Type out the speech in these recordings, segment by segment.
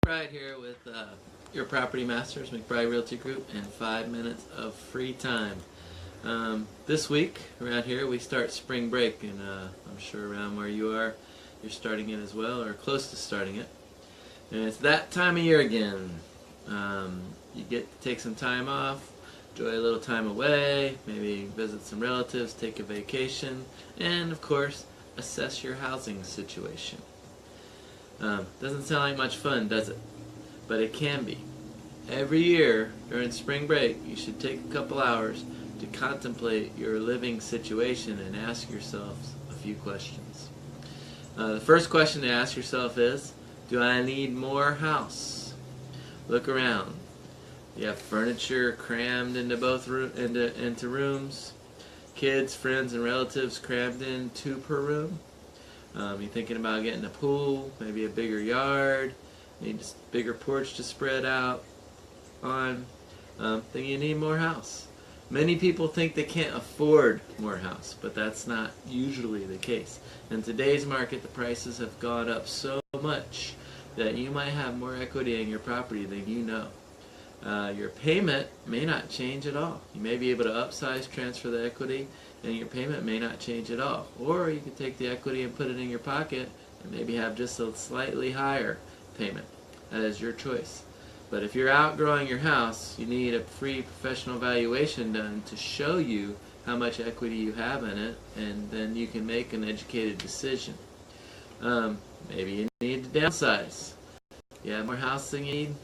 McBride here with your Property Masters, McBride Realty Group, and 5 minutes of free time. This week around here we start spring break, and I'm sure around where you are you're starting it as well, or close to starting it. And it's that time of year again. You get to take some time off, enjoy a little time away, maybe visit some relatives, take a vacation, and of course assess your housing situation. Doesn't sound like much fun, does it? But it can be. Every year during spring break you should take a couple hours to contemplate your living situation and ask yourself a few questions. The first question to ask yourself is, do I need more house? Look around. You have furniture crammed into into rooms, kids, friends, and relatives crammed in 2 per room. You're thinking about getting a pool, maybe a bigger yard, need a bigger porch to spread out on. Then you need more house. Many people think they can't afford more house, but that's not usually the case. In today's market, the prices have gone up so much that you might have more equity in your property than you know. Your payment may not change at all. You may be able to upsize, transfer the equity, and your payment may not change at all. Or you can take the equity and put it in your pocket and maybe have just a slightly higher payment. That is your choice. But if you're outgrowing your house, you need a free professional valuation done to show you how much equity you have in it, and then you can make an educated decision. Maybe you need to downsize. You have more house than you need,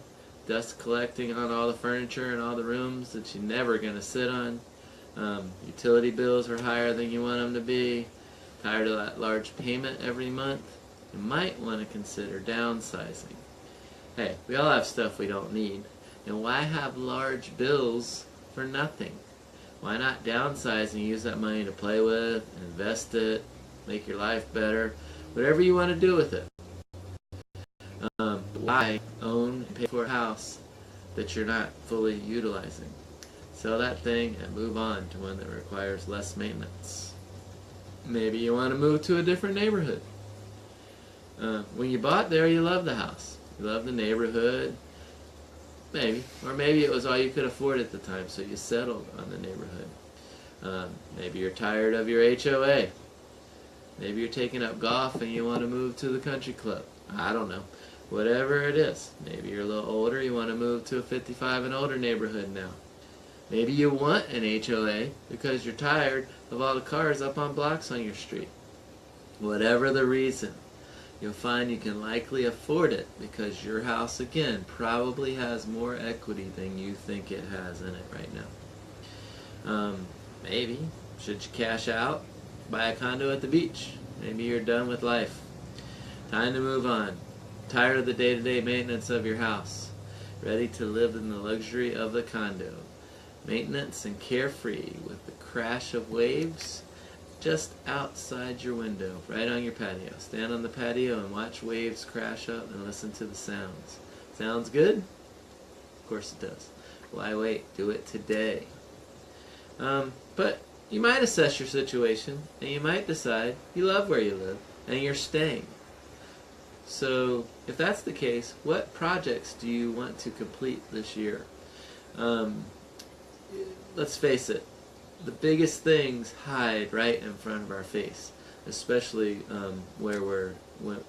dust collecting on all the furniture and all the rooms that you're never going to sit on. Utility bills are higher than you want them to be. Tired of that large payment every month? You might want to consider downsizing. Hey, we all have stuff we don't need. And why have large bills for nothing? Why not downsize and use that money to play with, invest it, make your life better, whatever you want to do with it. Why own and pay for a house that you're not fully utilizing? Sell that thing and move on to one that requires less maintenance. Maybe you want to move to a different neighborhood. When you bought there, you loved the house. You loved the neighborhood. Maybe. Or maybe it was all you could afford at the time, so you settled on the neighborhood. Maybe you're tired of your HOA. Maybe you're taking up golf and you want to move to the country club. I don't know. Whatever it is. Maybe you're a little older, you want to move to a 55 and older neighborhood now. Maybe you want an HOA because you're tired of all the cars up on blocks on your street. Whatever the reason, you'll find you can likely afford it because your house, again, probably has more equity than you think it has in it right now. Maybe, should you cash out, buy a condo at the beach. Maybe you're done with life. Time to move on. Tired of the day-to-day maintenance of your house. Ready to live in the luxury of the condo. Maintenance and carefree with the crash of waves just outside your window, right on your patio. Stand on the patio and watch waves crash up and listen to the sounds. Sounds good? Of course it does. Why wait? Do it today. But you might assess your situation and you might decide you love where you live and you're staying. So if that's the case, what projects do you want to complete this year? Let's face it, the biggest things hide right in front of our face, especially when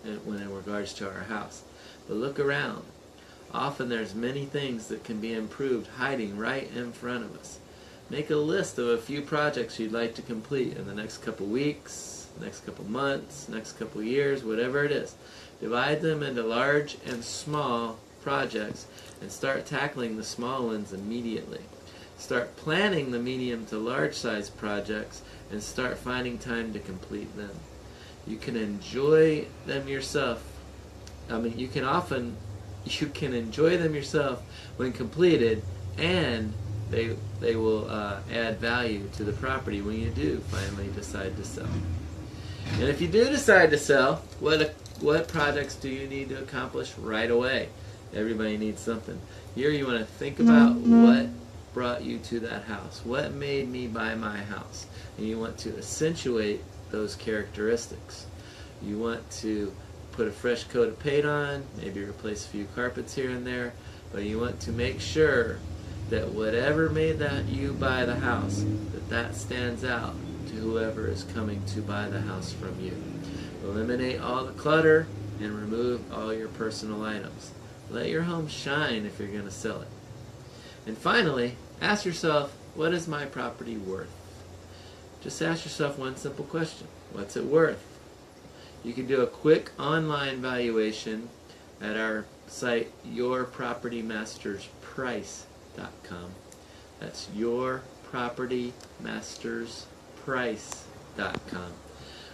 in regards to our house. But look around. Often there's many things that can be improved hiding right in front of us. Make a list of a few projects you'd like to complete in the next couple weeks, next couple months, next couple years, whatever it is. Divide them into large and small projects and start tackling the small ones immediately. Start planning the medium to large size projects and start finding time to complete them. You can enjoy them yourself. You can enjoy them yourself when completed, and they will add value to the property when you do finally decide to sell. And if you do decide to sell, what projects do you need to accomplish right away? Everybody needs something. Here you want to think about what brought you to that house. What made me buy my house? And you want to accentuate those characteristics. You want to put a fresh coat of paint on, maybe replace a few carpets here and there, but you want to make sure that whatever made that you buy the house, that stands out to whoever is coming to buy the house from you. Eliminate all the clutter and remove all your personal items. Let your home shine if you're going to sell it. And finally, ask yourself, what is my property worth? Just ask yourself one simple question. What's it worth? You can do a quick online valuation at our site, yourpropertymastersprice.com. That's yourpropertymastersprice.com.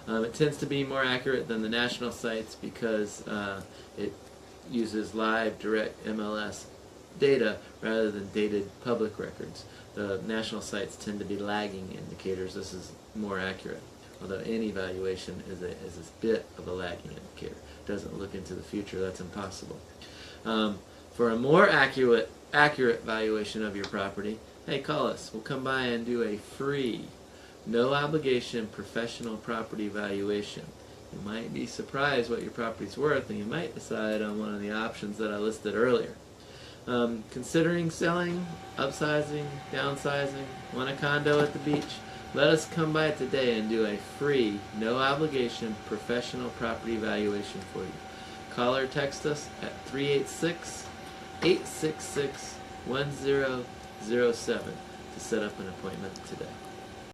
It tends to be more accurate than the national sites because it uses live, direct MLS data rather than dated public records. The national sites tend to be lagging indicators. This is more accurate, although any valuation is a bit of a lagging indicator. It doesn't look into the future. That's impossible. For a more accurate valuation of your property, hey, call us. We'll come by and do a free, no obligation professional property valuation. You might be surprised what your property's worth, and you might decide on one of the options that I listed earlier. Considering selling, upsizing, downsizing, want a condo at the beach? Let us come by today and do a free, no obligation professional property valuation for you. Call or text us at 386-866-1007 to set up an appointment today.